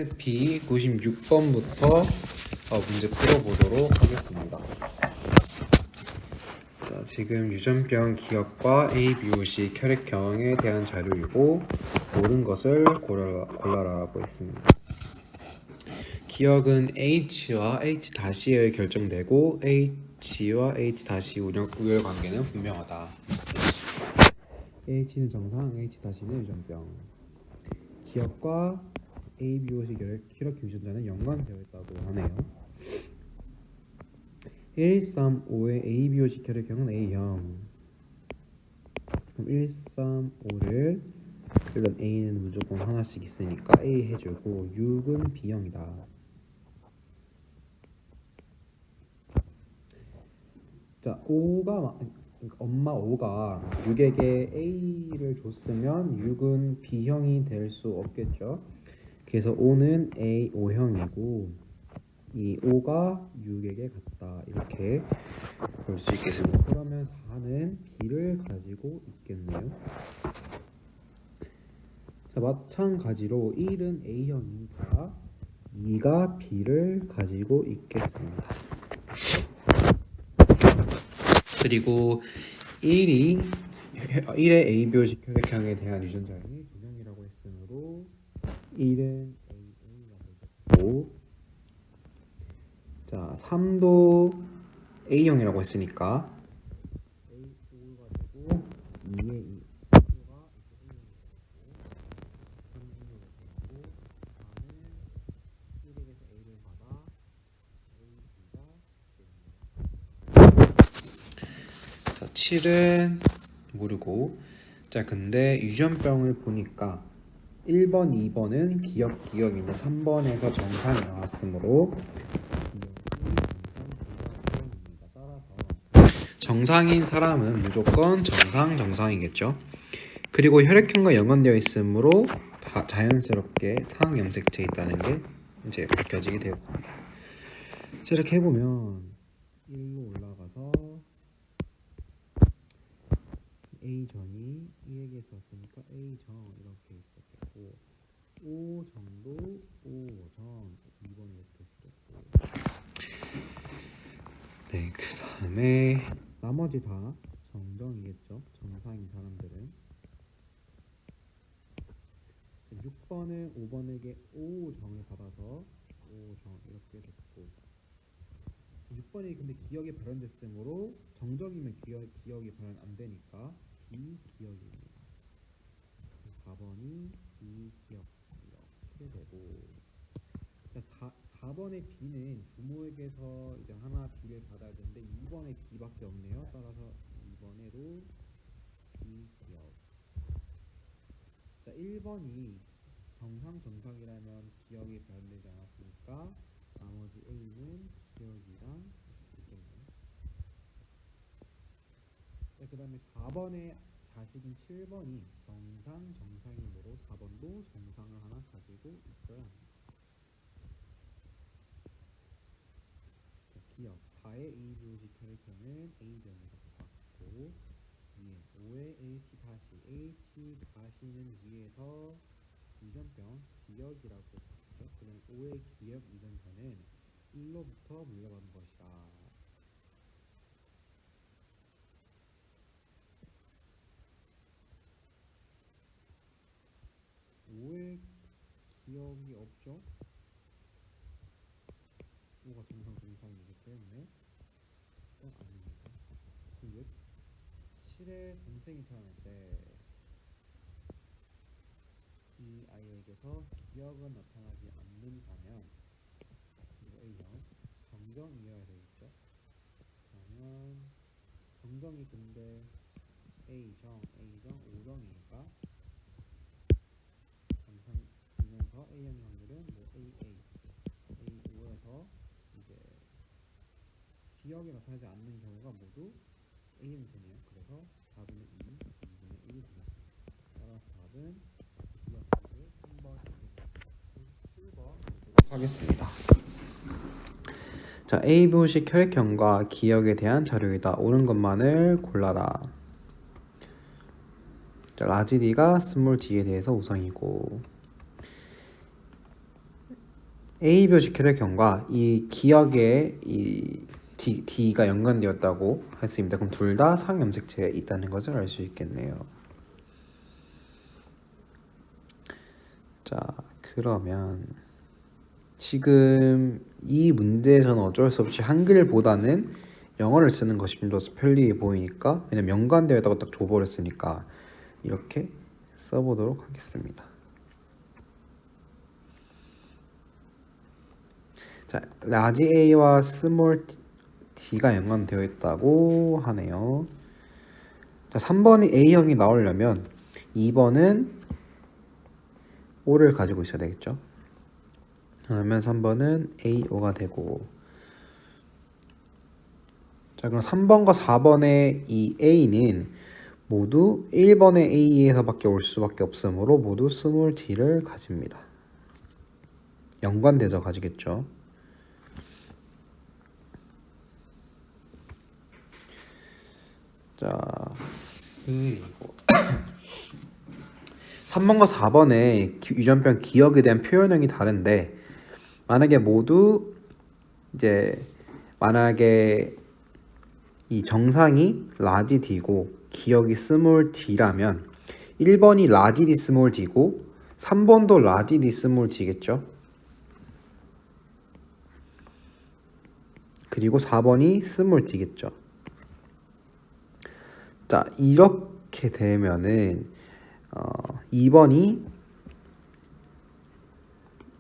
해피 96번부터 문제 풀어보도록 하겠습니다. 자, 지금 유전병 기억과 A, B, O, C 혈액형에 대한 자료이고 옳은 것을 골라라고 했습니다. 기억은 H와 H-에 결정되고 H와 H- 우열 관계는 분명하다. H는 정상, H-는 유전병. 기억과 A, B, O, C 혈액형 유전자는 연관되어 있다고 하네요. 1, 3, 5의 A, B, O, C 혈액형은 A형. 그럼 1, 3, 5를 일단 A는 무조건 하나씩 있으니까 A 해주고 6은 B형이다. 자, 엄마 5가 6에게 A를 줬으면 6은 B형이 될 수 없겠죠. 그래서 5는 O형이고 이 5가 6에게 같다. 이렇게 볼 수 있겠습니다. 그러면 4는 B를 가지고 있겠네요. 자, 마찬가지로 1은 A형이니까 2가 B를 가지고 있겠습니다. 그리고 1의 ABO식 혈액형에 대한 유전자량이 2명이라고 했으므로 1은 AA가 되겠고, 자 3도 A형이라고 했으니까 A5가 되고 2의 2 가 A를 받아 자, 7은 모르고. 자, 근데 유전병을 보니까 1번, 2번은 기억인데 3번에서 정상이 나왔으므로 따라서 정상인 사람은 무조건 정상이겠죠. 그리고 혈액형과 연관되어 있으므로 자연스럽게 상염색체에 있다는 게 이제 느껴지게 되었습니다. 자, 이렇게 해보면 1로 올라가서 A전이 1에게 있었으니까 A전 이렇게 있었겠고 5정도 5전 2번에 이렇게 있었고, 네, 그 다음에 나머지 다 정정이겠죠. 정상인 사람들은 6번은 5번에게 5정을 받아서 5정 이렇게 됐고 6번이 근데 기억이 발현됐으므로 정정이면 기억이 발현 안 되니까 비기억입니다. 4번이 비기억 이렇게 되고, 4번의 B는 부모에게서 이제 하나 B를 받아야 되는데 2번에 B밖에 없네요. 따라서 2번에도 비기억. 자, 1번이 정상이라면 기억이 발현되지 않았으니까 나머지 A는 기억이랑 있겠네요. 자, 그 다음에 4번의 자식인 7번이 정상이므로 4번도 정상을 하나 가지고 있어야 합니다. 자, 기억 4의 ABO식 혈액형은 A전이라고 봤고, 5의 H-는 위에서 유전병 기억이라고 봤죠. 그 다음에 5의 기억 유전자는 1로부터 물려받은 것이다. 5의 기억이 없죠. 5가 정상이기 때문에 일단 아닙니다. 7의 동생이 태어날 때 이 아이에게서 기억은 나타나지 않는다면 이거 A형 정정이어야 되겠죠. 그러면 정정이 근데 A정 5정이니까 정상이면서 A형 확률은 뭐 A5에서 이제 기억이 나타나지 않는 경우가 모두 A는 되네요. 그래서 4분의 2, 2분의 1이 되겠습니다. 따라서 답은 기억을 3번 7번 하겠습니다. 자, A부식 혈액형과 기억에 대한 자료이다. 옳은 것만을 골라라. 자, 라지 D가 스몰 d에 대해서 우상이고 A 묘시 혈액형과 이 기억에 이 D가 연관되었다고 했습니다. 그럼 둘 다 상염색체에 있다는 것을 알 수 있겠네요. 자, 그러면 지금 이 문제에서는 어쩔 수 없이 한글보다는 영어를 쓰는 것이 좀 더 편리해 보이니까, 왜냐면 연관되어 있다고 딱 줘버렸으니까 이렇게 써보도록 하겠습니다. 자, 라지 A와 스몰 D가 연관되어 있다고 하네요. 자, 3번이 A형이 나오려면 2번은 O를 가지고 있어야 되겠죠. 그러면 3번은 AO가 되고, 자, 그럼 3번과 4번의 이 A는 모두 1번의 A에서밖에 올 수밖에 없으므로 모두 스몰 D를 가집니다. 연관돼서 가지겠죠. 자, 그리고 3번과 4번의 유전병 기억에 대한 표현형이 다른데, 만약에 모두 만약에 이 정상이 라지 D고 기억이 스몰 D라면 1번이 라지 D 스몰 D고 3번도 라지 D 스몰 D겠죠. 그리고 4번이 스몰 D겠죠. 자, 이렇게 되면은 2번이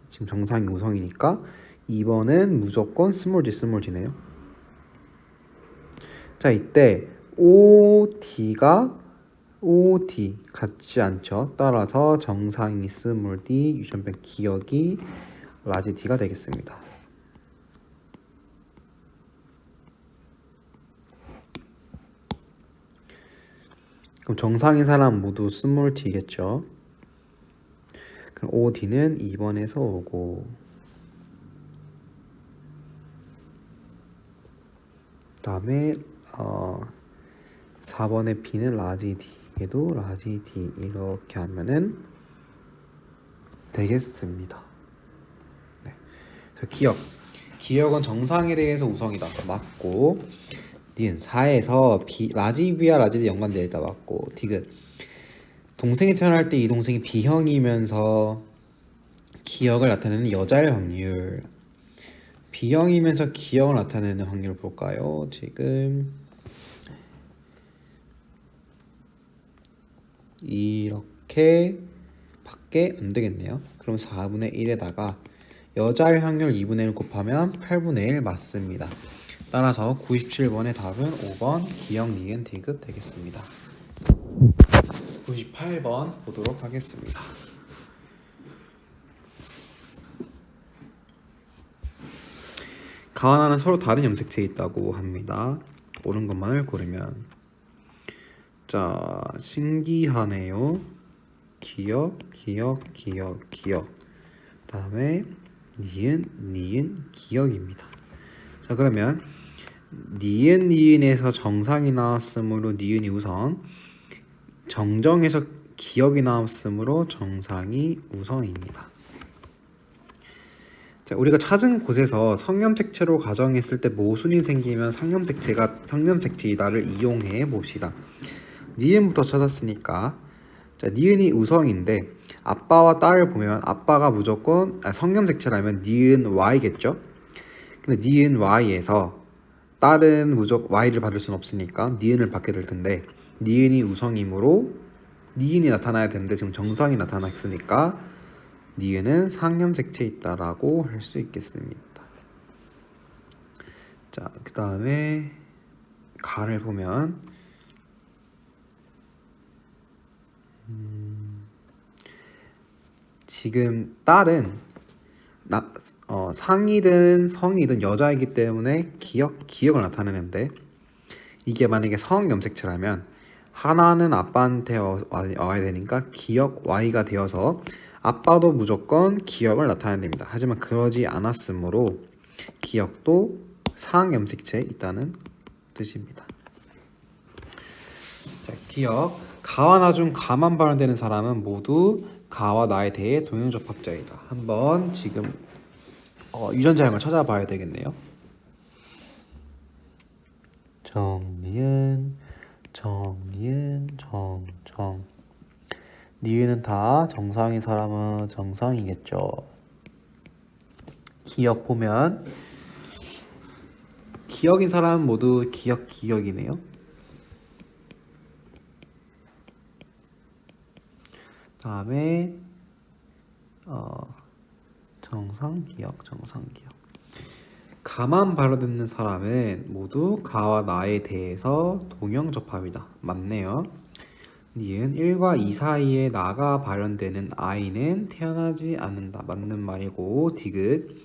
지금 정상이 우성이니까 2번은 무조건 스몰 D 스몰 D네요. 자, 이때 OD가 OD 같지 않죠. 따라서 정상이 스몰 D, 유전병 기억이 라지 D가 되겠습니다. 그럼 정상인 사람 모두 스몰 D겠죠. 그럼 OD는 2번에서 오고, 그 다음에 4번의 B는 라지 D, 얘도 라지 D, 이렇게 하면은 되겠습니다. 네. 기억은 정상에 대해서 우성이다, 맞고. 니은 4에서 라지 B와 라지 D 연관되어 있다, 맞고. 디귿 동생이 태어날 때 이 동생이 B형이면서 기억을 나타내는 여자일 확률. B형이면서 기억을 나타내는 확률을 볼까요? 지금 이렇게 밖에 안 되겠네요. 그럼 4분의 1에다가 여자일 확률 2분의 1 곱하면 8분의 1 맞습니다. 따라서 97번의 답은 5번 기억, 니은, 디귿 되겠습니다. 98번 보도록 하겠습니다. 가하나는 서로 다른 염색체에 있다고 합니다. 옳은 것만을 고르면. 자, 신기하네요. 기억, 다음에 니은, 기억입니다. 자, 그러면 니은에서 정상이 나왔으므로 니은이 우성, 정정에서 기억이 나왔으므로 정상이 우성입니다. 자, 우리가 찾은 곳에서 성염색체로 가정했을 때 모순이 생기면 상염색체이다를 이용해 봅시다. 니은부터 찾았으니까, 자, 니은이 우성인데 아빠와 딸을 보면 아빠가 무조건 성염색체라면 니은 Y겠죠? 근데 니은 Y에서 딸은 무조건 Y를 받을 수는 없으니까 니은을 받게 될 텐데, 니은이 우성이므로 니은이 나타나야 되는데 지금 정상이 나타났으니까 니은은 상염색체에 있다라고 할 수 있겠습니다. 자, 그 다음에 가를 보면 지금 딸은 상이든 성이든 여자이기 때문에 기억을 나타내는데, 이게 만약에 성염색체라면 하나는 아빠한테 와야 되니까 기억 Y가 되어서 아빠도 무조건 기억을 나타내야 됩니다. 하지만 그러지 않았으므로 기억도 상염색체에 있다는 뜻입니다. 자, 기억. 가와 나 중 가만 발현되는 사람은 모두 가와 나에 대해 동형접합자이다. 한번 지금 유전자형을 찾아봐야 되겠네요. 정니은, 정정. 니은은 다 정상인 사람은 정상이겠죠. 기억 보면 기억인 사람은 모두 기억이네요. 다음에 정상기억. 가만 발효되는 사람은 모두 가와 나에 대해서 동형접합이다. 맞네요. 니은 1과 2 사이에 나가 발현되는 아이는 태어나지 않는다. 맞는 말이고 디귿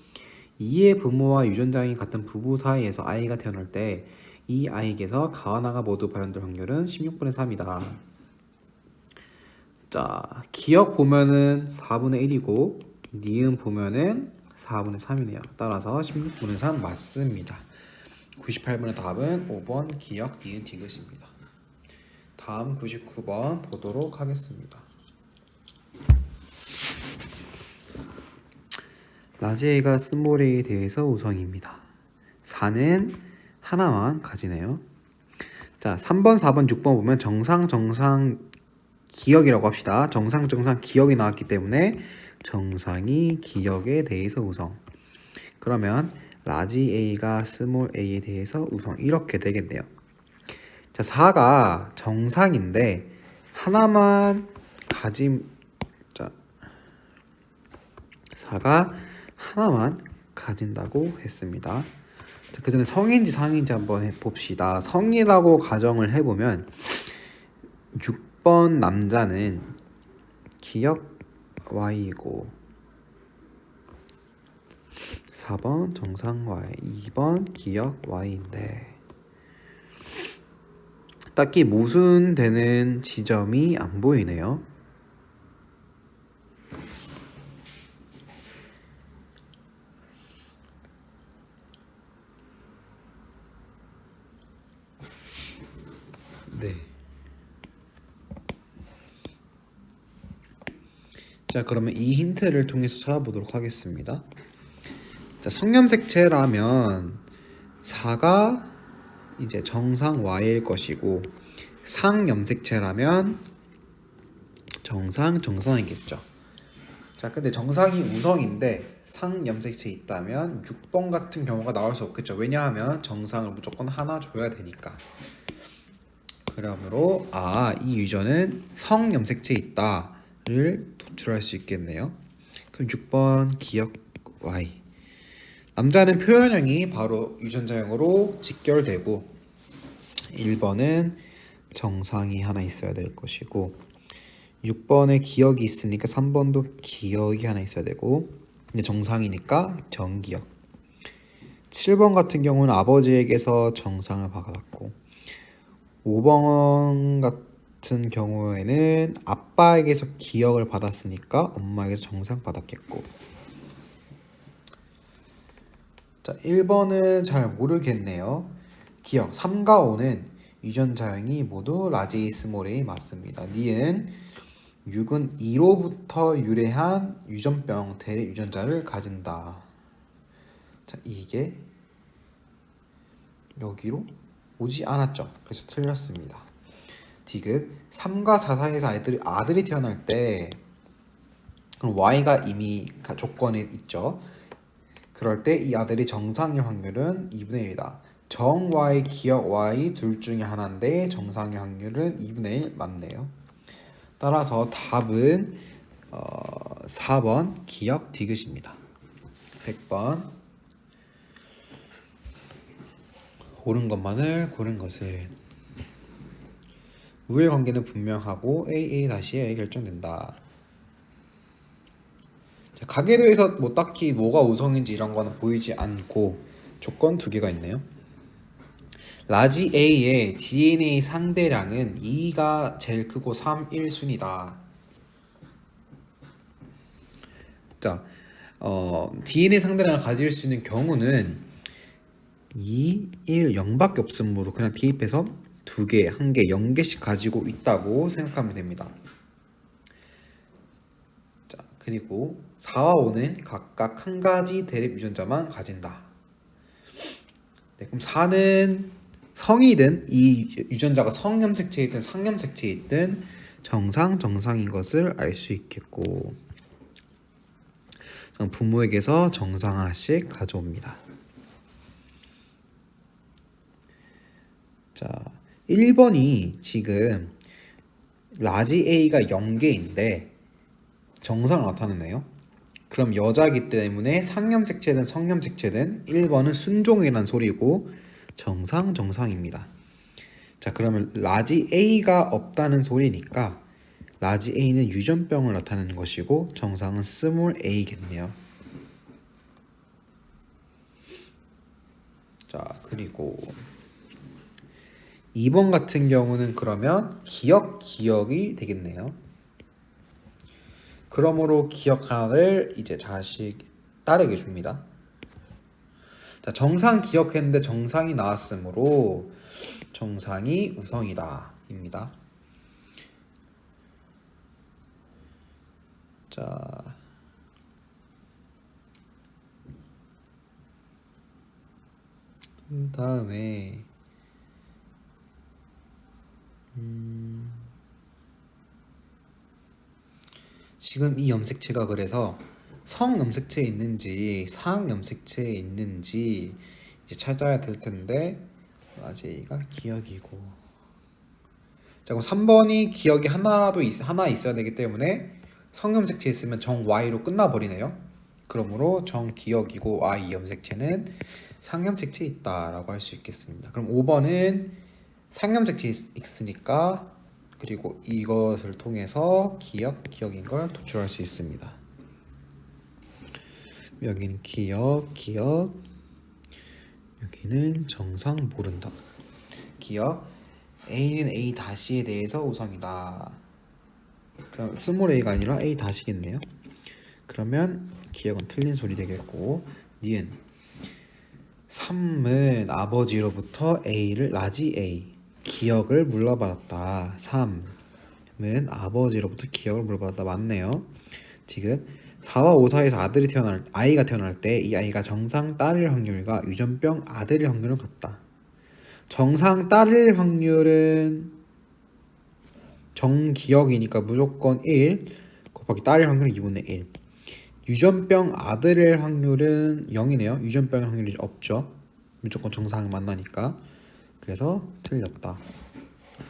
2의 부모와 유전자인 같은 부부 사이에서 아이가 태어날 때 이 아이에게서 가와 나가 모두 발현될 확률은 16분의 3이다. 자, 기억 보면은 4분의 1이고 니은 보면은 4분의 3이네요. 따라서 16분의 3 맞습니다. 98번의 답은 5번 기억 니은 디귿입니다. 다음 99번 보도록 하겠습니다. 라지 A가 스몰 A에 대해서 우성입니다. 4는 하나만 가지네요. 자, 3번, 4번, 6번 보면 정상 기억이라고 합시다. 정상 기억이 나왔기 때문에 정상이 기억에 대해서 우성. 그러면 라지 A가 스몰 A에 대해서 우성. 이렇게 되겠네요. 자, 4가 정상인데 하나만 자, 4가 하나만 가진다고 했습니다. 자, 그 전에 성인지 상인지 한번 봅시다. 성이라고 가정을 해보면 6번 남자는 기억 Y이고 4번 정상 Y, 2번 기억 Y인데 딱히 모순되는 지점이 안 보이네요. 네. 자, 그러면 이 힌트를 통해서 찾아보도록 하겠습니다. 자, 성염색체라면 4가 이제 정상 Y일 것이고 상염색체라면 정상이겠죠. 자, 근데 정상이 우성인데 상염색체 있다면 6번 같은 경우가 나올 수 없겠죠. 왜냐하면 정상을 무조건 하나 줘야 되니까. 그러므로 이 유전은 성염색체 있다를 도출할 수 있겠네요. 그럼 6번 기억 Y. 남자는 표현형이 바로 유전자형으로 직결되고 1번은 정상이 하나 있어야 될 것이고 6번에 기억이 있으니까 3번도 기억이 하나 있어야 되고 이제 정상이니까 정기억. 7번 같은 경우는 아버지에게서 정상을 받았고 5번 같은 경우에는 아빠에게서 기억을 받았으니까 엄마에게서 정상 받았겠고 자, 1번은 잘 모르겠네요. 기억 3과 5는 유전자형이 모두 라지 스몰 A 맞습니다. 니은 6은 2로부터 유래한 유전병 대립 유전자를 가진다. 자, 이게 여기로 오지 않았죠. 그래서 틀렸습니다. 디귿 3과 4 사이에서 아들이 태어날 때 그럼 Y가 이미 조건에 있죠. 그럴 때 이 아들이 정상일 확률은 2분의 1이다. 정 Y, 기억 Y 둘 중에 하나인데 정상일 확률은 2분의 1 맞네요. 따라서 답은 4번 기억 디귿입니다. 100번 옳은 것만을 고른 것을 우열 관계는 분명하고 AA-에 결정된다. 가계도에서 뭐 딱히 뭐가 우성인지 이런 거는 보이지 않고 조건 두 개가 있네요. 라지 A의 DNA 상대량은 2가 제일 크고 3, 1순위다. 자, DNA 상대량을 가질 수 있는 경우는 2, 1, 0밖에 없으므로 그냥 대입해서 2개, 1개, 0개씩 가지고 있다고 생각하면 됩니다. 자, 그리고 4와 5는 각각 한 가지 대립 유전자만 가진다. 네, 그럼 4는 성이든 이 유전자가 성염색체에 있든 상염색체에 있든 정상인 것을 알 수 있겠고, 부모에게서 정상 하나씩 가져옵니다. 자, 1번이 지금 라지 A가 0개인데 정상을 나타내네요. 그럼 여자이기 때문에 상염색체든 성염색체든 1번은 순종이란 소리고 정상입니다. 자, 그러면 라지 A가 없다는 소리니까 라지 A는 유전병을 나타내는 것이고 정상은 스몰 a겠네요. 자, 그리고 2번 같은 경우는 그러면 기억이 되겠네요. 그러므로 기억 하나를 이제 자식 딸에게 줍니다. 자, 정상 기억했는데 정상이 나왔으므로 정상이 우성이다 입니다. 자, 그 다음에 지금 이 염색체가 그래서 성염색체에 있는지 상염색체에 있는지 이제 찾아야 될 텐데 아재가 기억이고, 자, 그럼 3번이 기억이 하나 있어야 되기 때문에 성염색체 있으면 정 Y로 끝나버리네요. 그러므로 정 기억이고 Y 염색체는 상염색체에 있다라고 할 수 있겠습니다. 그럼 5번은 상염색체 있으니까 그리고 이것을 통해서 기억인 걸 도출할 수 있습니다. 여기는 기억, 여기는 정상 모른다. 기억, A는 A 다시에 대해서 우성이다. 그럼 스몰 a가 아니라 A 다시겠네요. 그러면 기억은 틀린 소리 되겠고, 니은 3은 아버지로부터 A를 라지 A 기억을 물려받았다. 3은 아버지로부터 기억을 물려받았다. 맞네요. 지금 4와 5 사이에서 아이가 태어날 때 이 아이가 정상 딸일 확률과 유전병 아들일 확률은 같다. 정상 딸일 확률은 정기억이니까 무조건 1 곱하기 딸일 확률은 2분의 1. 유전병 아들일 확률은 0이네요. 유전병 확률이 없죠. 무조건 정상을 만나니까. 그래서 틀렸다.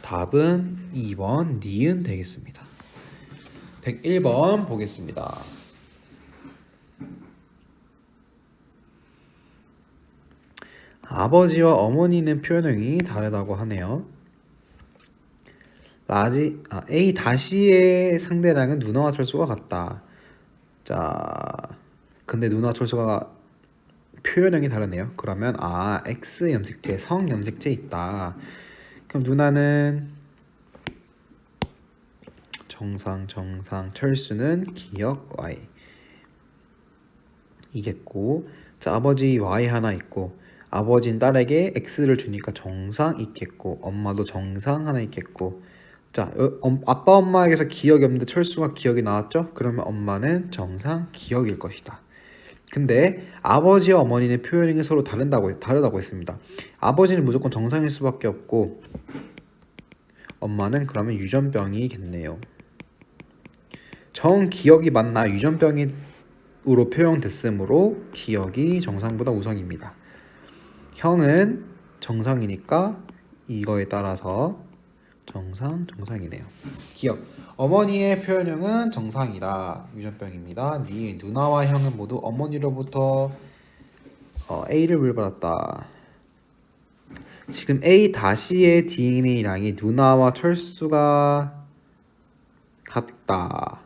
답은 2번 니은 되겠습니다. 101번 보겠습니다. 아버지와 어머니는 표현형이 다르다고 하네요. A 다시의 상대량은 누나와 철수가 같다. 자, 근데 누나와 철수가 표현형이 다르네요. 그러면 X 염색체, 성 염색체 있다. 그럼 누나는 정상, 철수는 기억 Y 이겠고, 자, 아버지 Y 하나 있고, 아버지는 딸에게 X를 주니까 정상 있겠고, 엄마도 정상 하나 있겠고, 자, 아빠 엄마에게서 기억이 없는데 철수가 기억이 나왔죠? 그러면 엄마는 정상 기억일 것이다. 근데 아버지와 어머니는 표현이 서로 다르다고 했습니다. 아버지는 무조건 정상일 수밖에 없고 엄마는 그러면 유전병이겠네요. 정기억이 맞나 유전병으로 표현됐으므로 기억이 정상보다 우선입니다. 형은 정상이니까 이거에 따라서 정상이네요. 기억. 어머니의 표현형은 정상이다. 유전병입니다. 네 누나와 형은 모두 어머니로부터 A를 물받았다. 지금 A 다시의 DNA량이 누나와 철수가 같다.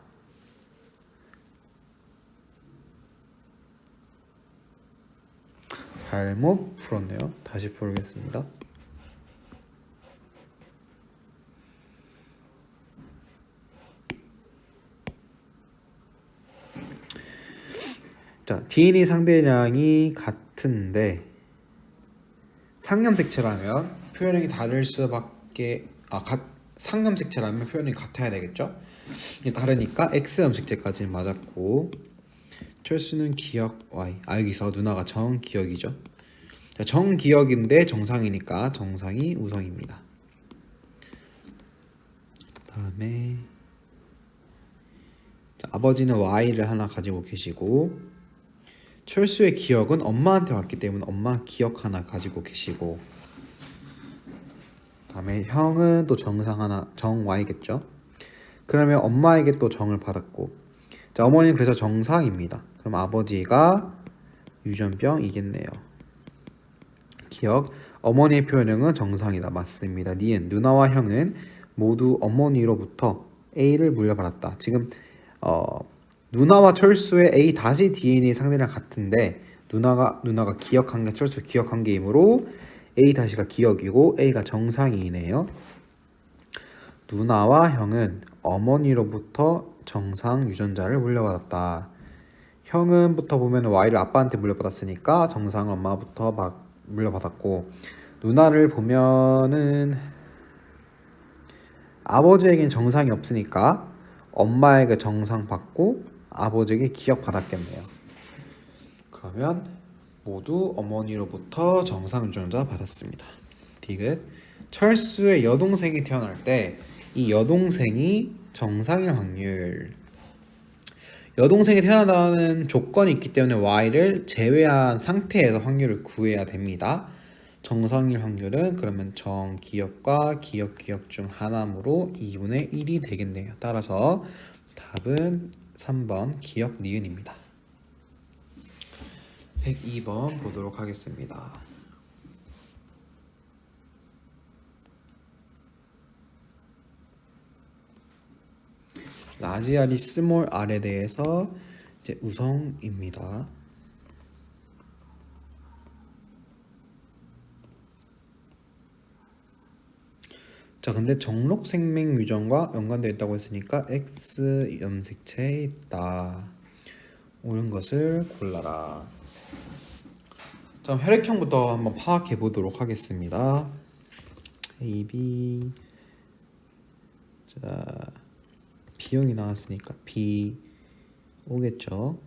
잘못 풀었네요. 다시 풀겠습니다. 자, DNA 상대량이 같은데 상염색체라면 표현형이 다를 수밖에 상염색체라면 표현형이 같아야 되겠죠? 이게 다르니까 x 염색체까지는 맞았고 철수는 기억 y. 여기서 누나가 정기억이죠. 자, 정기억인데 정상이니까 정상이 우성입니다. 다음에 자, 아버지는 y를 하나 가지고 계시고 철수의 기억은 엄마한테 왔기 때문에 엄마 기억 하나 가지고 계시고 다음에 형은 또 정상 하나 정 y겠죠. 그러면 엄마에게 또 정을 받았고 자 어머니는 그래서 정상입니다. 그럼 아버지가 유전병이겠네요. 기억 어머니의 표현형은 정상이다. 맞습니다. 니은 누나와 형은 모두 어머니로부터 A를 물려받았다. 지금 누나와 철수의 A 다시 DNA 상대랑 같은데 누나가 기억한 게 철수 기억한 게이므로 A 다시가 기억이고 A가 정상이네요. 누나와 형은 어머니로부터 정상 유전자를 물려받았다. 형은부터 보면 Y를 아빠한테 물려받았으니까 정상을 엄마부터 막 물려받았고 누나를 보면은 아버지에겐 정상이 없으니까 엄마에게 정상 받고 아버지에게 기억 받았겠네요. 그러면 모두 어머니로부터 정상 유전자 받았습니다. 디귿 철수의 여동생이 태어날 때 이 여동생이 정상일 확률 여동생이 태어난다는 조건이 있기 때문에 Y를 제외한 상태에서 확률을 구해야 됩니다. 정상일 확률은 그러면 정기억과 기억 중 하나므로 2분의 1이 되겠네요. 따라서 답은 3번 기억 니은입니다. 102번 보도록 하겠습니다. 라지 R이 스몰 R에 대해서 이제 우성입니다. 자, 근데 정록 생명 유전과 연관되어 있다고 했으니까 X 염색체에 있다. 옳은 것을 골라라. 자, 그럼 혈액형부터 한번 파악해 보도록 하겠습니다. A, B. 자, B형이 나왔으니까 B 오겠죠.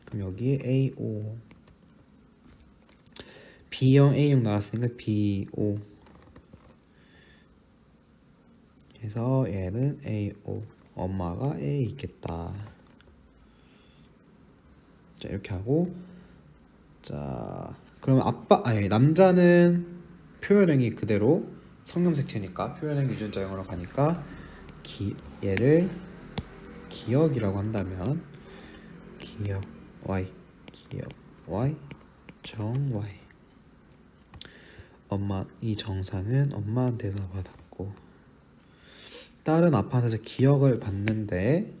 그럼 여기 A, O. B형, A형 나왔으니까 B, O. 그래서 얘는 A, O. 엄마가 A 있겠다. 자, 이렇게 하고 자, 그럼 남자는 표현형이 그대로 성염색체니까 표현형 유전자형으로 가니까 얘를 기억이라고 한다면 기억 Y 정 Y 엄마 이 정상은 엄마한테서 받았고 딸은 아빠한테서 기억을 받는데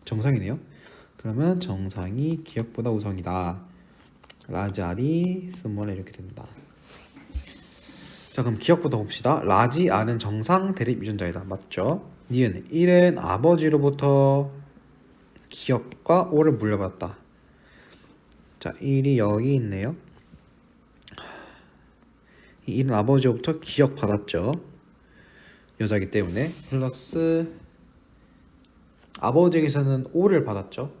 정상이네요. 그러면 정상이 기억보다 우성이다. 라지 R이 스몰 이렇게 된다. 자, 그럼 기억부터 봅시다. 라지 R은 정상 대립 유전자이다. 맞죠? 니은 1은 아버지로부터 기억과 O를 물려받았다. 자, 1이 여기 있네요. 이 1은 아버지로부터 기억 받았죠. 여자이기 때문에 플러스 아버지에게서는 O를 받았죠.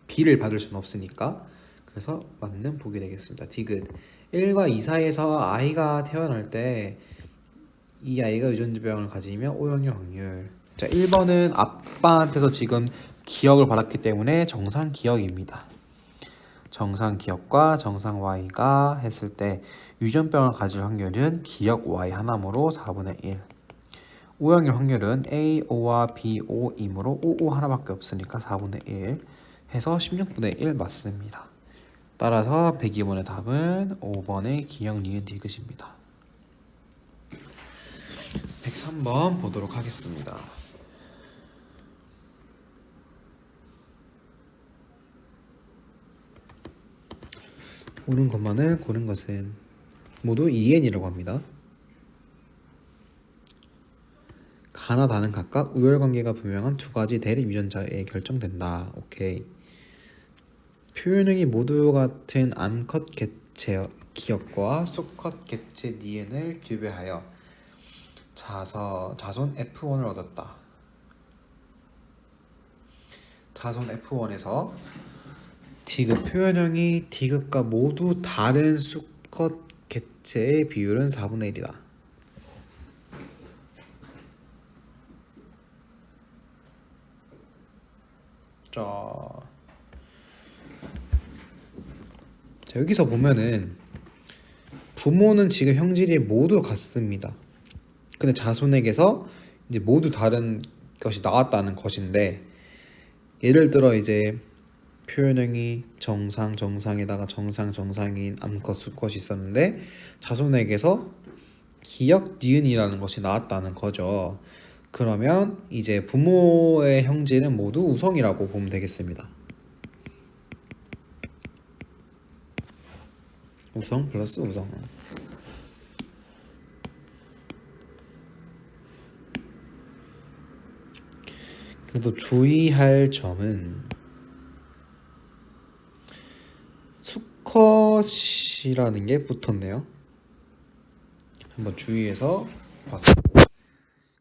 B를 받을 수는 없으니까. 그래서 맞는 보기 되겠습니다. 디귿 1과 2 사이에서 아이가 태어날 때 이 아이가 유전자병을 가지면 O형일 확률. 자, 1번은 아빠한테서 지금 기억을 받았기 때문에 정상 기억입니다. 정상 기억과 정상 Y가 했을 때 유전병을 가질 확률은 기억 Y 하나므로 4분의 1. O형일 확률은 A, O와 B, O이므로 O 하나밖에 없으니까 4분의 1 해서 16분의 1 맞습니다. 따라서 102번의 답은 5번의 기억 니은 디귿입니다. 103번 보도록 하겠습니다. 옳은 것만을 고른 것은 모두 EN이라고 합니다. 가나 다는 각각 우열관계가 분명한 두 가지 대립 유전자에 결정된다. 오케이. 표현형이 모두 같은 암컷 개체 기억과 수컷 개체 니은을 규배하여 자손 F1을 얻었다. 자손 F1에서 디귿 표현형이 디귿과 모두 다른 수컷 개체의 비율은 4분의 1이다. 자, 여기서 보면은 부모는 지금 형질이 모두 같습니다. 근데 자손에게서 이제 모두 다른 것이 나왔다는 것인데, 예를 들어 이제 표현형이 정상에다가 정상인 암컷 수컷이 있었는데 자손에게서 기역 니은이라는 것이 나왔다는 거죠. 그러면 이제 부모의 형질은 모두 우성이라고 보면 되겠습니다. 우성 플러스 우성. 그래도 주의할 점은 수컷이라는 게 붙었네요. 한번 주의해서 봤습니다.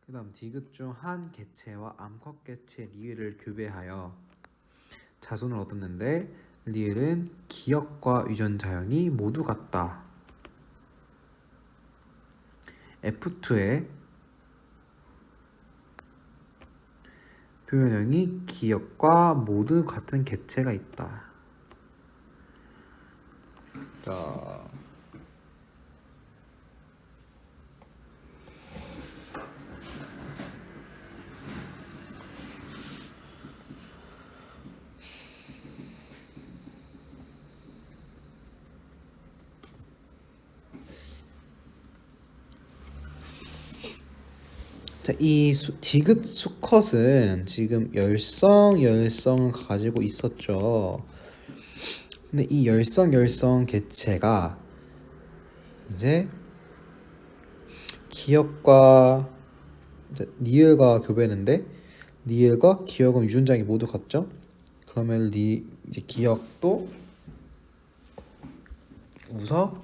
그 다음 디귿 중 한 개체와 암컷 개체 리을을 교배하여 자손을 얻었는데 리을은 기역과 유전자연이 모두 같다. F2에 표현형이 기역과 모두 같은 개체가 있다. 자, 이 디귿 수컷은 지금 열성을 가지고 있었죠. 근데 이 열성 개체가 이제 기역과 이제 니을과 교배는데 니을과 기역은 유전자가 모두 같죠? 그러면 이제 기역도 우서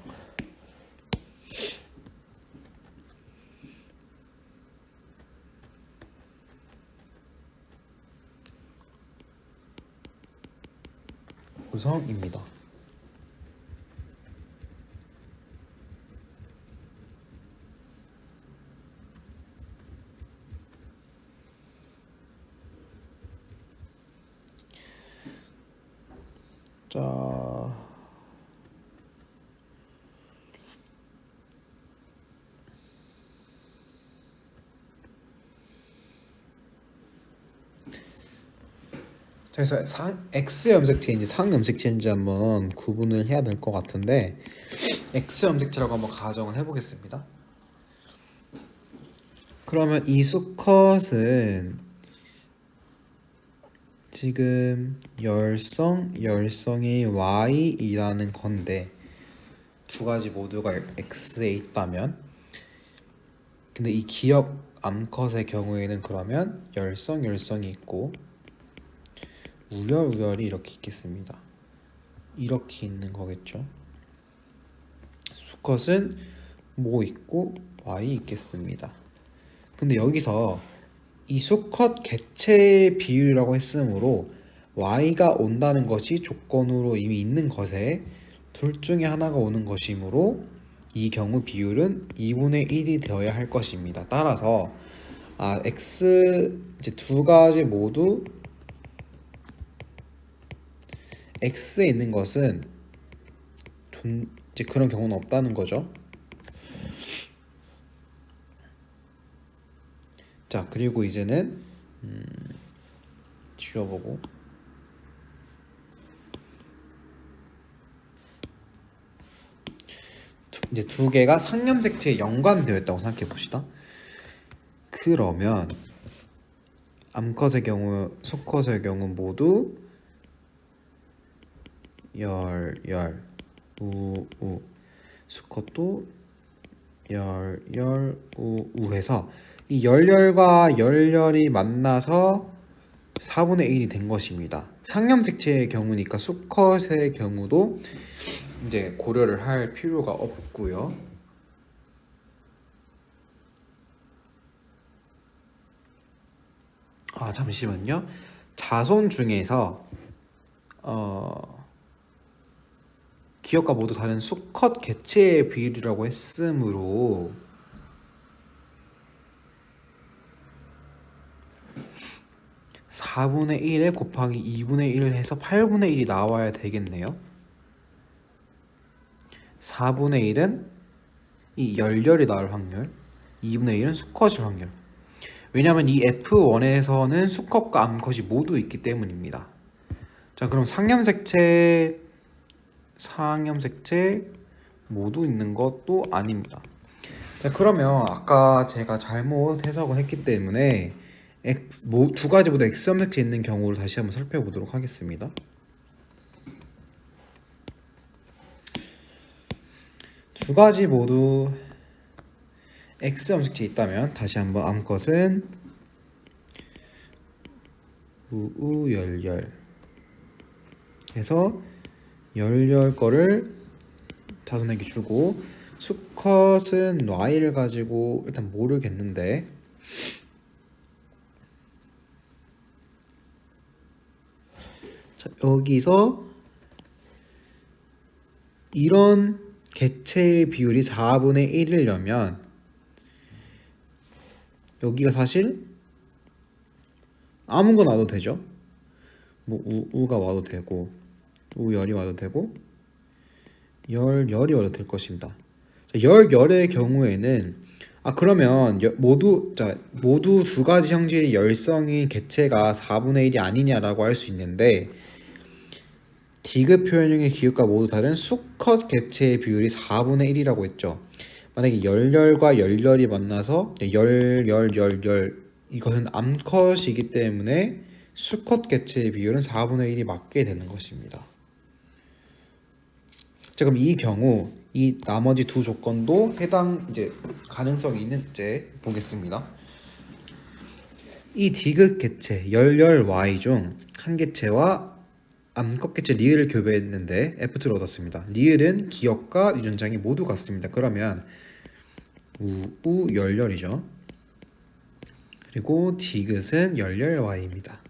우성입니다. 자, 그래서 X 염색체인지 상 염색체인지 한번 구분을 해야 될 것 같은데 X 염색체라고 한번 가정을 해보겠습니다. 그러면 이 수컷은 지금 열성의 Y이라는 건데 두 가지 모두가 X에 있다면, 근데 이 기역 암컷의 경우에는 그러면 열성이 있고 우열이 이렇게 있겠습니다. 이렇게 있는 거겠죠. 수컷은 모 있고 Y 있겠습니다. 근데 여기서 이 수컷 개체의 비율이라고 했으므로 Y가 온다는 것이 조건으로 이미 있는 것에 둘 중에 하나가 오는 것이므로 이 경우 비율은 2분의 1이 되어야 할 것입니다. 따라서 X 이제 두 가지 모두 X에 있는 것은 이제 그런 경우는 없다는 거죠. 자, 그리고 이제는 지워보고 이제 두 개가 상염색체에 연관되어 있다고 생각해 봅시다. 그러면 암컷의 경우, 수컷의 경우 모두 우 수컷도 우 해서 이 열과 열이 만나서 4분의 1이 된 것입니다. 상염색체의 경우니까 수컷의 경우도 이제 고려를 할 필요가 없고요. 잠시만요. 자손 중에서 기억과 모두 다른 수컷 개체의 비율이라고 했으므로 4분의 1에 곱하기 2분의 1 해서 8분의 1이 나와야 되겠네요. 4분의 1은 이 열렬이 나올 확률, 2분의 1은 수컷일 확률. 왜냐하면 이 F1에서는 수컷과 암컷이 모두 있기 때문입니다. 자, 그럼 상염색체 모두 있는 것도 아닙니다. 자, 그러면 아까 제가 잘못 해석을 했기 때문에 두 가지 모두 X염색체 있는 경우를 다시 한번 살펴보도록 하겠습니다. 두 가지 모두 X염색체 있다면 다시 한번 암컷은 우우열열 해서 열열 거를 자손에게 주고, 수컷은 Y를 가지고 일단 모르겠는데 자, 여기서 이런 개체의 비율이 4분의 1이려면 여기가 사실 아무거나 와도 되죠. 뭐 우가 와도 되고 우열이 와도 되고 열열이 와도 될 것입니다. 열열의 경우에는 그러면 모두 두 가지 형질의 열성인 개체가 4분의 1이 아니냐라고 할 수 있는데, 디귿 표현형의 기역과 모두 다른 수컷 개체의 비율이 4분의 1이라고 했죠. 만약에 열열과 열열이 만나서 열열열열, 이것은 암컷이기 때문에 수컷 개체의 비율은 4분의 1이 맞게 되는 것입니다. 자, 그럼 이 경우 이 나머지 두 조건도 해당 가능성이 있는지 보겠습니다. 이 디귿 개체 열열 Y 중 한 개체와 암컷 개체 리을을 교배했는데 F2를 얻었습니다. 리을은 기역과 유전장이 모두 같습니다. 그러면 우열열이죠. 그리고 디귿은 열열 Y입니다.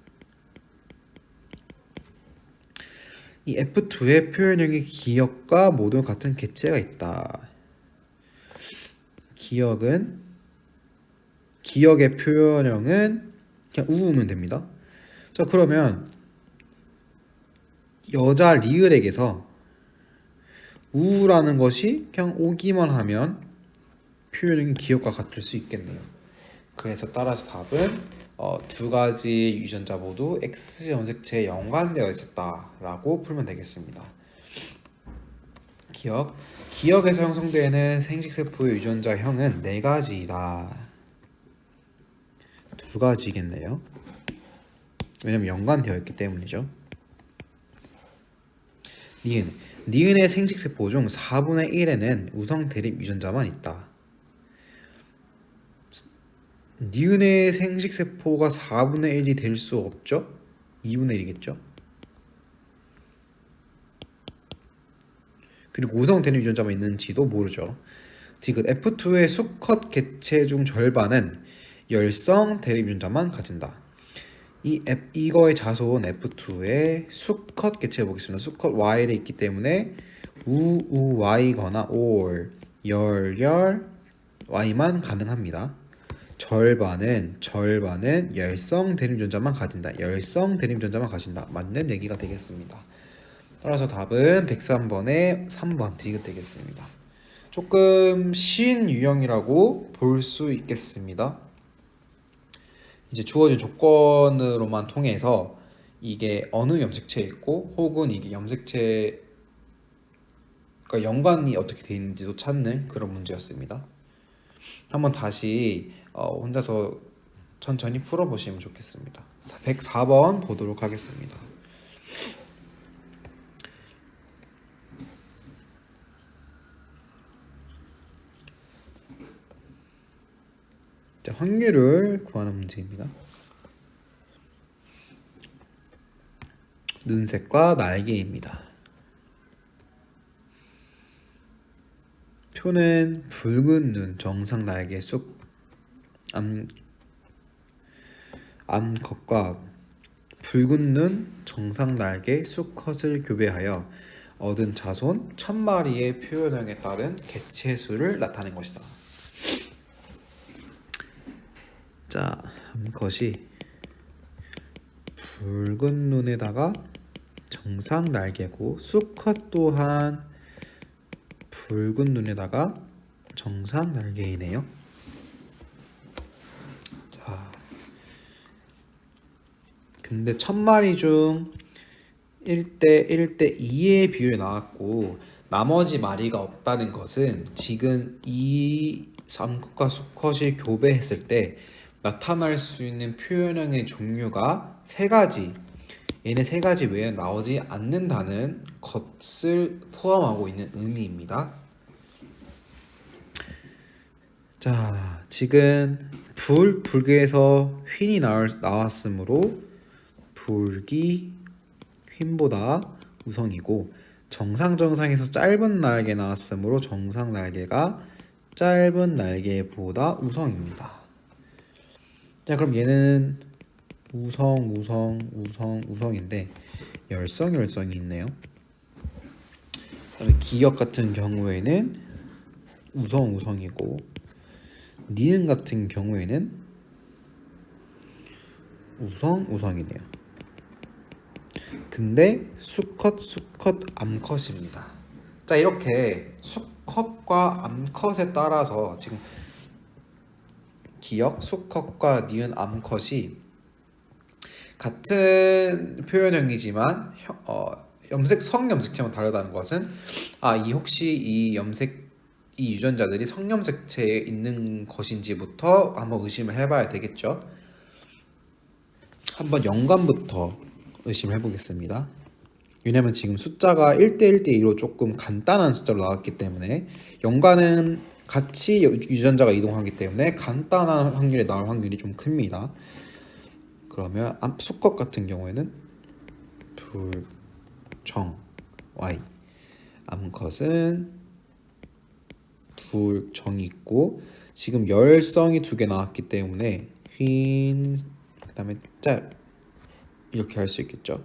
이 F2의 표현형의 기역과 모두 같은 개체가 있다. 기역의 표현형은 그냥 우우면 됩니다. 자, 그러면 여자 리을에게서 우라는 것이 그냥 오기만 하면 표현형이 기역과 같을 수 있겠네요. 그래서 따라서 답은 두 가지 유전자 모두 X 염색체에 연관되어 있었다라고 풀면 되겠습니다. 기역에서 형성되는 생식세포의 유전자형은 4가지이다. 두 가지겠네요. 왜냐면 연관되어 있기 때문이죠. 니은의 생식세포 중 4분의 1에는 우성 대립 유전자만 있다. 니은의 생식세포가 4분의 1이 될 수 없죠? 2분의 1이겠죠? 그리고 우성 대립 유전자만 있는지도 모르죠. 디귿 F2의 수컷 개체 중 절반은 열성 대립 유전자만 가진다. 이거의 자손 F2의 수컷 개체 보겠습니다. 수컷 Y를 있기 때문에 Y거나 or 열열 Y만 가능합니다. 절반은 열성 대립 유전자만 가진다. 열성 대립 유전자만 가진다. 맞는 얘기가 되겠습니다. 따라서 답은 103번에 3번 디귿 되겠습니다. 조금 쉬운 유형이라고 볼 수 있겠습니다. 이제 주어진 조건으로만 통해서 이게 어느 염색체에 있고 혹은 이게 염색체가 연관이 어떻게 되어 있는지도 찾는 그런 문제였습니다. 한번 다시 혼자서 천천히 풀어보시면 좋겠습니다. 104번 보도록 하겠습니다. 자, 확률을 구하는 문제입니다. 눈색과 날개입니다. 표는 붉은 눈, 정상 날개, 쑥 암컷과 붉은 눈, 정상 날개, 수컷을 교배하여 얻은 자손 1000마리의 표현형에 따른 개체수를 나타낸 것이다. 자, 암컷이 붉은 눈에다가 정상 날개고 수컷 또한 붉은 눈에다가 정상 날개이네요. 자, 근데 1000마리 중 1대 1대 2의 비율이 나왔고 나머지 마리가 없다는 것은 지금 이 암컷과 수컷이 교배했을 때 나타날 수 있는 표현형의 종류가 세 가지, 얘네 세 가지 외에 나오지 않는다는 것을 포함하고 있는 의미입니다. 자, 지금 붉에서 휜이 나왔으므로 붉이 휜보다 우성이고 정상에서 짧은 날개 나왔으므로 정상 날개가 짧은 날개보다 우성입니다. 자, 그럼 얘는 우성인데 열성이 있네요. 그다음에 기역 같은 경우에는 우성이고 니은 같은 경우에는 우성이네요. 근데 수컷 암컷입니다. 자, 이렇게 수컷과 암컷에 따라서 지금 기역 수컷과 니은 암컷이 같은 표현형이지만 성염색체만 다르다는 것은 혹시 이 유전자들이 성염색체에 있는 것인지부터 한번 의심을 해봐야 되겠죠. 한번 연관부터 의심을 해보겠습니다. 왜냐면 지금 숫자가 1대 1대 2로 조금 간단한 숫자로 나왔기 때문에 연관은 같이 유전자가 이동하기 때문에 간단한 확률에 나올 확률이 좀 큽니다. 그러면 수컷 같은 경우에는 불정 Y, 암컷은 불정이 있고 지금 열성이 2개 나왔기 때문에 휜 그다음에 짤 이렇게 할 수 있겠죠.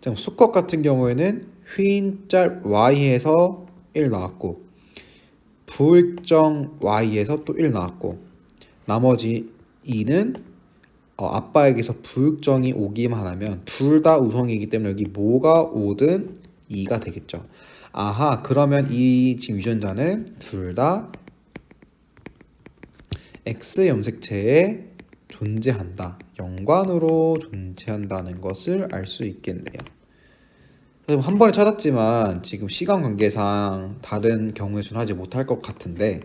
자, 수컷 같은 경우에는 휜 짤 Y에서 1 나왔고 불정 Y에서 또 1 나왔고 나머지 2는 아빠에게서 불정이 오기만 하면 둘 다 우성이기 때문에 여기 뭐가 오든 2가 되겠죠. 그러면 이 지금 유전자는 둘 다 X 염색체에 존재한다. 연관으로 존재한다는 것을 알 수 있겠네요. 한 번에 찾았지만 지금 시간 관계상 다른 경우에 준하지 못할 것 같은데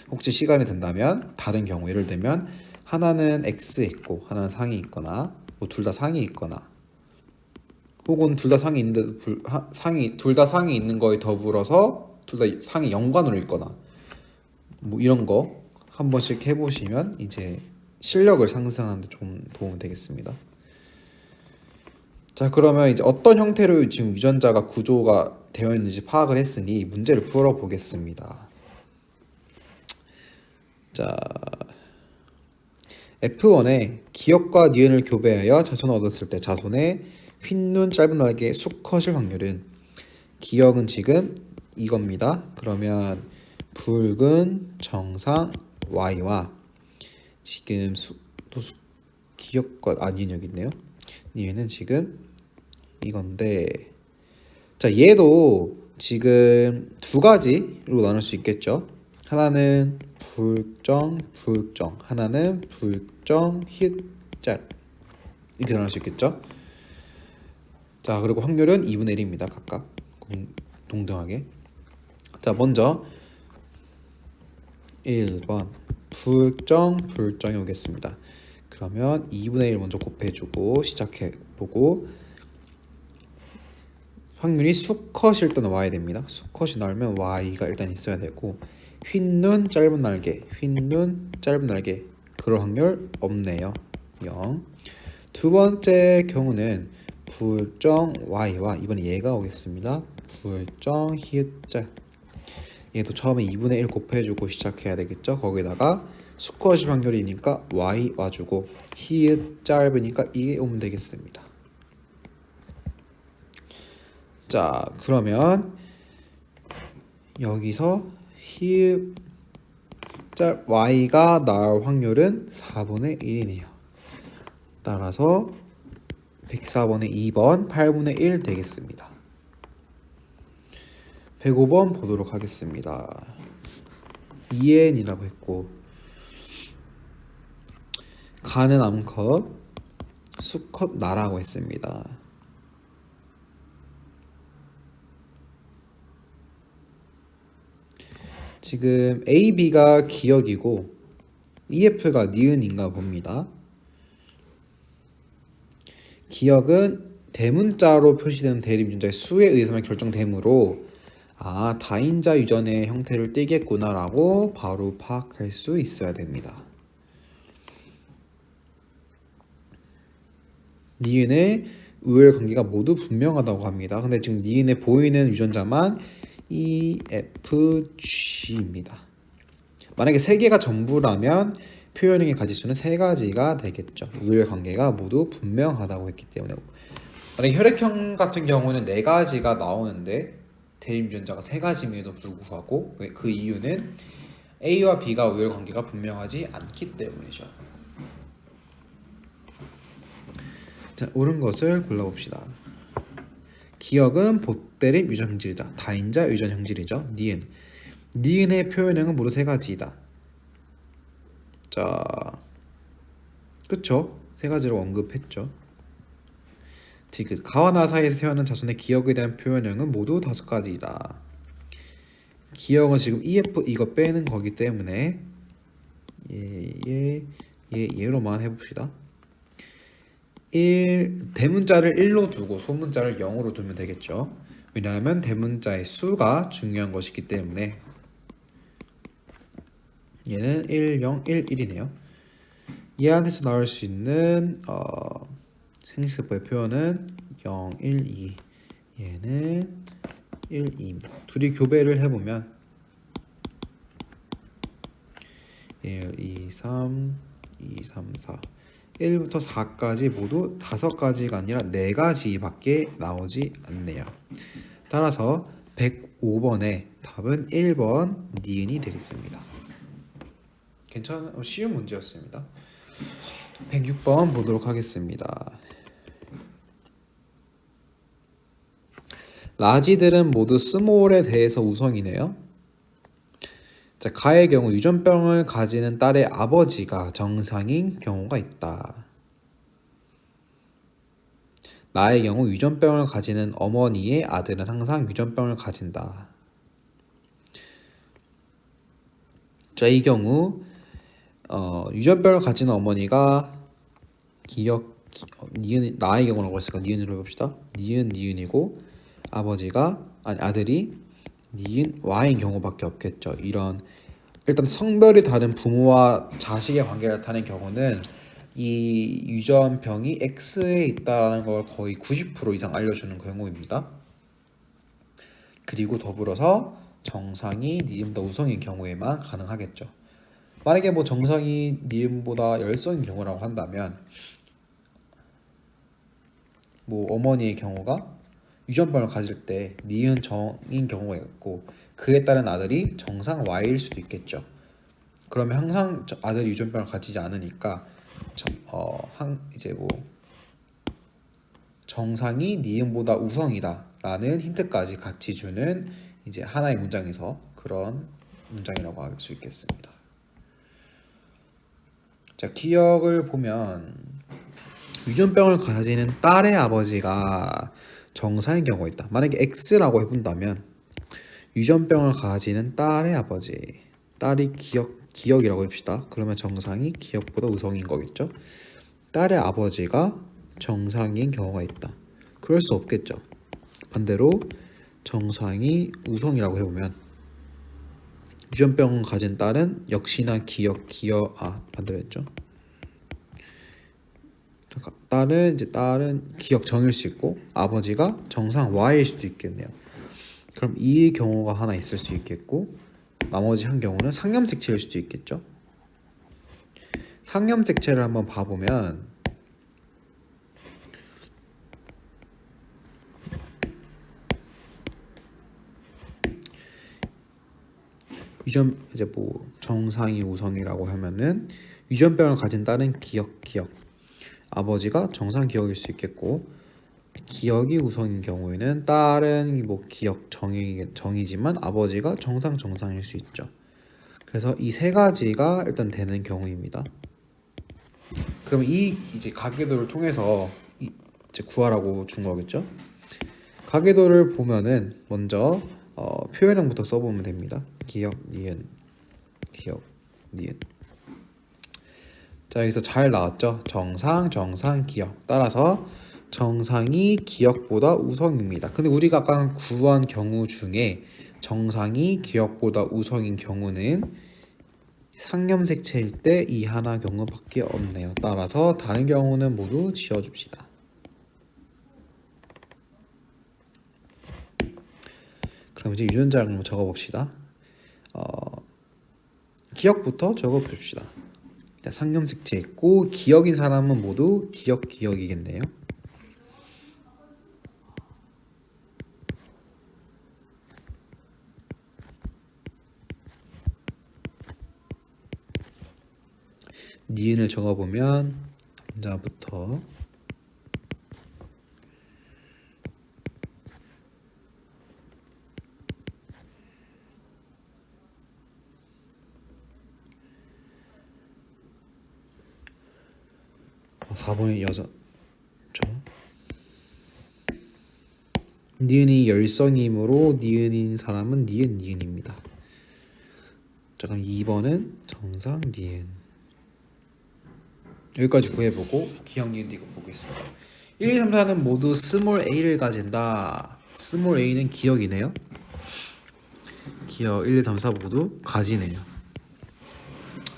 혹시 시간이 된다면 다른 경우 예를 들면 하나는 X 있고 하나는 상이 있거나 뭐 둘 다 상이 있거나 혹은 둘 다 상이 있는데 둘 다 상이 있는 거에 더불어서 둘 다 상이 연관으로 있거나 뭐 이런 거 한 번씩 해보시면 이제 실력을 상승하는 데 좀 도움이 되겠습니다. 자, 그러면 이제 어떤 형태로 지금 유전자가 구조가 되어 있는지 파악을 했으니 문제를 풀어 보겠습니다. 자, F1에 기역과 니은을 교배하여 자손을 얻었을 때 자손의 휜눈 짧은 날개 수컷일 확률은 기역은 지금 이겁니다. 그러면 붉은 정상 Y와 지금 기역과 니은 여기 있네요. 니은은 지금 이건데 자, 얘도 지금 두 가지로 나눌 수 있겠죠. 하나는 불정 하나는 불정 휜짤 이렇게 나눌 수 있겠죠. 자, 그리고 확률은 2분의 1입니다. 각각 동등하게. 자, 먼저 1번 불정이 오겠습니다. 그러면 2분의 1 먼저 곱해주고 시작해보고 확률이 수컷일 때 나와야 됩니다. 수컷이 나오면 Y가 일단 있어야 되고 휜눈 짧은 날개 그럴 확률 없네요. 0. 두 번째 경우는 불정 Y와 이번에 얘가 오겠습니다. 불정 휜짤 얘도 처음에 2분의 1 곱해주고 시작해야 되겠죠. 거기다가 수컷이 확률이니까 y 와주고 히읗 짧으니까 이에 오면 되겠습니다. 자, 그러면 여기서 히읗 짧 y가 나올 확률은 4분의 1이네요. 따라서 104번의 2번 8분의 1 되겠습니다. 105번 보도록 하겠습니다. EN이라고 했고 가는 암컷 수컷 나라고 했습니다. 지금 A, B가 기역이고 EF가 니은인가 봅니다. 기역은 대문자로 표시되는 대립유전자의 수에 의해서만 결정되므로 다인자 유전의 형태를 띠겠구나라고 바로 파악할 수 있어야 됩니다. 니은의 우열 관계가 모두 분명하다고 합니다. 근데 지금 니은에 보이는 유전자만 EFG입니다. 만약에 3개가 전부라면 표현형의 가지수는 3가지가 되겠죠. 우열 관계가 모두 분명하다고 했기 때문에. 만약에 혈액형 같은 경우는 4가지가 나오는데 대립 유전자가 3가지임에도 불구하고 그 이유는 A와 B가 우열 관계가 분명하지 않기 때문이죠. 자, 옳은 것을 골라봅시다. 기역은 보대립 유전 형질이다. 다인자 유전 형질이죠. 니은의 표현형은 모두 3가지이다. 자, 그쵸? 3가지로 언급했죠. 지금 가와 나 사이에서 태어난 자손의 기역에 대한 표현형은 모두 5가지이다. 기역은 지금 EF 이거 빼는 거기 때문에 얘로만 해봅시다. 대문자를 1로 두고 소문자를 0으로 두면 되겠죠. 왜냐하면 대문자의 수가 중요한 것이기 때문에. 얘는 1, 0, 1, 1이네요. 얘 안에서 나올 수 있는 생식세포의 표현은 0, 1, 2. 얘는 1, 2입니다. 둘이 교배를 해보면 1, 2, 3, 2, 3, 4 1부터 4까지 모두 5가지가 아니라 4가지밖에 나오지 않네요. 따라서 105번의 답은 1번 니은이 되겠습니다. 쉬운 문제였습니다. 106번 보도록 하겠습니다. 라지들은 모두 스몰에 대해서 우성이네요. 자, 가의 경우 유전병을 가지는 딸의 아버지가 정상인 경우가 있다. 나의 경우 유전병을 가지는 어머니의 아들은 항상 유전병을 가진다. 자, 이 경우 유전병을 가지는 어머니가 니은, 나의 경우라고 했으니까 니은으로 해봅시다. 니은이고 아들이 니은 Y인 경우밖에 없겠죠. 일단 성별이 다른 부모와 자식의 관계를 나타낸 경우는 이 유전병이 X에 있다는 걸 거의 90% 이상 알려주는 경우입니다. 그리고 더불어서 정상이 니은보다 우성인 경우에만 가능하겠죠. 만약에 정상이 니은보다 열성인 경우라고 한다면 어머니의 경우가 유전병을 가질 때 니은 정인 경우가 있고 그에 따른 아들이 정상 Y일 수도 있겠죠. 그러면 항상 아들이 유전병을 가지지 않으니까 정상이 니은보다 우성이다 라는 힌트까지 같이 주는 이제 하나의 문장에서 그런 문장이라고 할 수 있겠습니다. 자, 기억을 보면 유전병을 가지는 딸의 아버지가 정상인 경우가 있다. 만약에 X라고 해본다면 유전병을 가지는 딸의 아버지, 딸이 기억이라고 합시다. 그러면 정상이 기억보다 우성인 거겠죠. 딸의 아버지가 정상인 경우가 있다. 그럴 수 없겠죠. 반대로 정상이 우성이라고 해보면 유전병을 가진 딸은 역시나 반대로 했죠. 딸은 기억 정일 수 있고 아버지가 정상 Y일 수도 있겠네요. 그럼 이 경우가 하나 있을 수 있겠고 나머지 한 경우는 상염색체일 수도 있겠죠. 상염색체를 한번 봐보면 유전 이제 뭐 정상이 우성이라고 하면은 유전병을 가진 딸은 기억 아버지가 정상 기억일 수 있겠고 기억이 우성인 경우에는 딸은 뭐 기억 정이지만 아버지가 정상일 수 있죠. 그래서 이 세 가지가 일단 되는 경우입니다. 그럼 이 이제 가계도를 통해서 이제 구하라고 준 거겠죠? 가계도를 보면은 먼저 표현형부터 써보면 됩니다. 기억 니은 기억 니은. 자, 여기서 잘 나왔죠? 정상 기억. 따라서 정상이 기억보다 우성입니다. 근데 우리가 아까 구한 경우 중에 정상이 기억보다 우성인 경우는 상염색체일 때 이 하나 경우밖에 없네요. 따라서 다른 경우는 모두 지워줍시다. 그럼 이제 유전자를 한번 적어봅시다. 기억부터 적어봅시다. 상염색체 있고 기억인 사람은 모두 기억이겠네요. 니은을 적어보면 남자부터 (4번의) 여자 니은이 열성이므로 니은인 사람은 니은입니다. 자, 그럼 2번은 정상 니은. 여기까지 구해보고 기억 니은 이거 보겠습니다. 1, 2, 3, 4는 모두 스몰 a를 가진다. 스몰 a는 기억이네요. 기억 1, 2, 3, 4 모두 가지네요.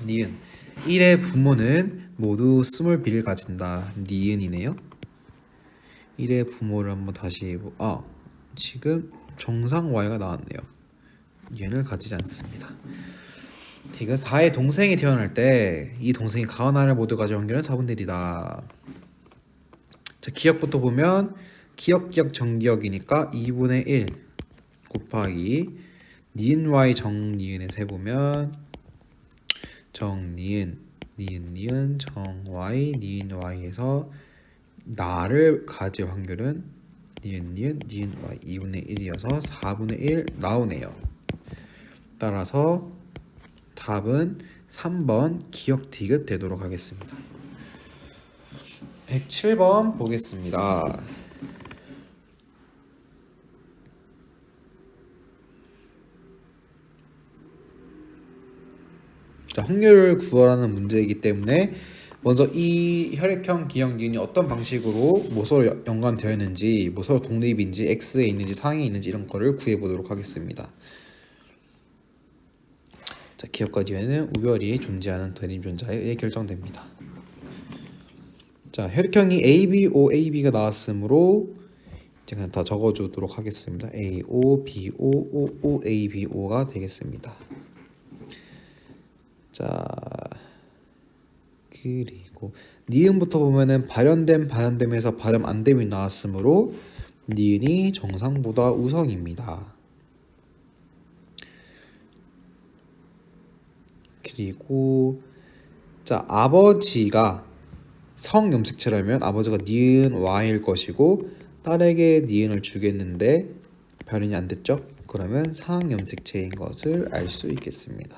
니은 1의 부모는 모두 스몰 b를 가진다. 니은이네요. 1의 부모를 한번 다시 지금 정상 y가 나왔네요. 얘를 가지지 않습니다. 디귿 4의 동생이 태어날 때 이 동생이 가은하를 모두 가질 확률은 4분의 1이다. 자, 기억부터 보면 기억 정기억이니까 2분의 1 곱하기 니은 y 정니은에서 해보면 정니은 니은 정 y 니은 y에서 나를 가질 확률은 니은 y 2분의 1이어서 4분의 1 나오네요. 따라서 답은 3번 기억 디귿 되도록 하겠습니다. 107번 보겠습니다. 자, 확률을 구하라는 문제이기 때문에 먼저 이 혈액형 기억 니은이 어떤 방식으로 뭐 서로 연관되어 있는지, 뭐 서로 독립인지, x에 있는지 상에 있는지 이런 거를 구해 보도록 하겠습니다. 자, 기억과 니은은 우열이 존재하는 대립존자에 의해 결정됩니다. 자, 혈액형이 ABO, AB가 나왔으므로 이제 그냥 다 적어주도록 하겠습니다. AO, BO, OO, ABO가 되겠습니다. 자, 그리고 니은부터 보면은 발현됨에서 발음 안됨이 나왔으므로 니은이 정상보다 우성입니다. 그리고 자, 아버지가 성염색체라면 아버지가 니은 y일 것이고 딸에게 니은을 주겠는데 발현이 안 됐죠? 그러면 상염색체인 것을 알 수 있겠습니다.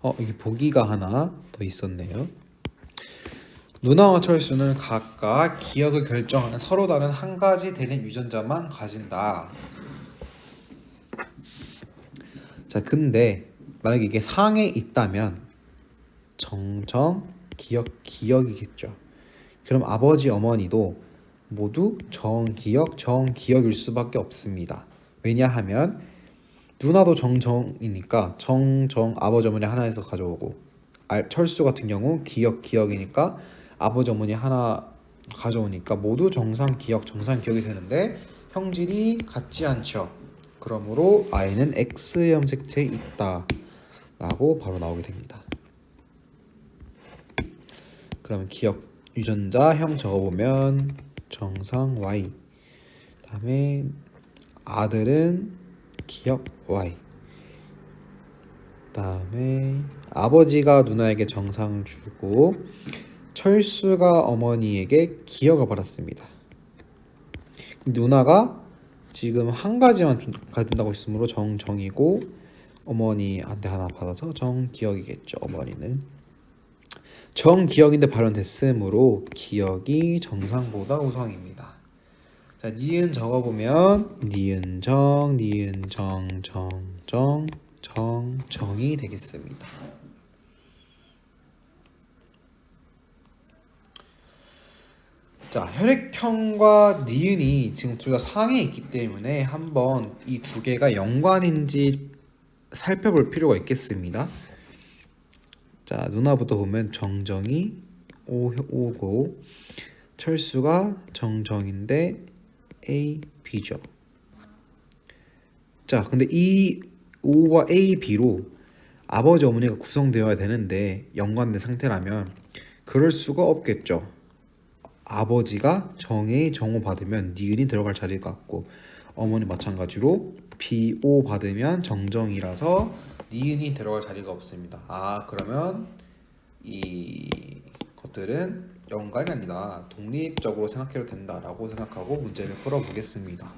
여기 보기가 하나 더 있었네요. 누나와 철수는 각각 기억을 결정하는 서로 다른 한 가지 대립 유전자만 가진다. 자, 근데 만약에 이게 상에 있다면 기억이겠죠. 그럼 아버지 어머니도 모두 정기억일 수밖에 없습니다. 왜냐하면 누나도 정이니까 아버지 어머니 하나에서 가져오고 철수 같은 경우 기억이니까 아버지 어머니 하나 가져오니까 모두 정상 기억 정상 기억이 되는데 형질이 같지 않죠. 그러므로 i는 x 염색체에 있다 라고 바로 나오게 됩니다. 그러면 기억 유전자 형 적어보면 정상 y, 다음에 아들은 기억 y, 다음에 아버지가 누나에게 정상을 주고 철수가 어머니에게 기억을 받았습니다. 누나가 지금 한 가지만 가진다고 했으므로 정정이고 어머니한테 하나 받아서 정기억이겠죠. 어머니는 정기억인데 발현됐으므로 기억이 정상보다 우상입니다. 자, 니은 적어보면 니은정, 니은정, 정정, 정정이 되겠습니다. 자, 혈액형과 니은이 지금 둘 다 상에 있기 때문에 한번 이 두 개가 연관인지 살펴볼 필요가 있겠습니다. 자, 누나부터 보면 정정이 O고 철수가 정정인데 A, B죠. 자, 근데 이 O와 A, B로 아버지 어머니가 구성되어야 되는데 연관된 상태라면 그럴 수가 없겠죠. 아버지가 정의 정오 받으면 니은이 들어갈 자리가 없고 어머니 마찬가지로 BO 받으면 정정이라서 니은이 들어갈 자리가 없습니다. 아, 그러면 이 것들은 연관이 아니다. 독립적으로 생각해도 된다라고 생각하고 문제를 풀어보겠습니다.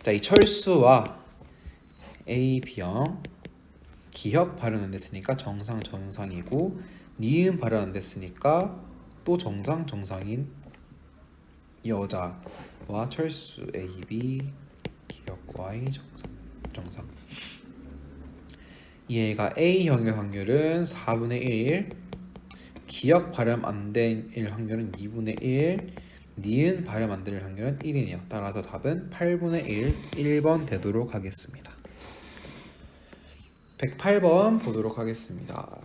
자, 이 철수와 A, B형 기억 발현 안 됐으니까 정상 정상이고 니은 발현 안 됐으니까 또 정상 정상인 여자와 철수 A, B 기억 Y 정상 얘가 A형의 확률은 4분의 1, 기억 발현 안 될 확률은 2분의 1, 니은 발현 안 될 확률은 1이네요. 따라서 답은 8분의 1, 1번 되도록 하겠습니다. 108번 보도록 하겠습니다.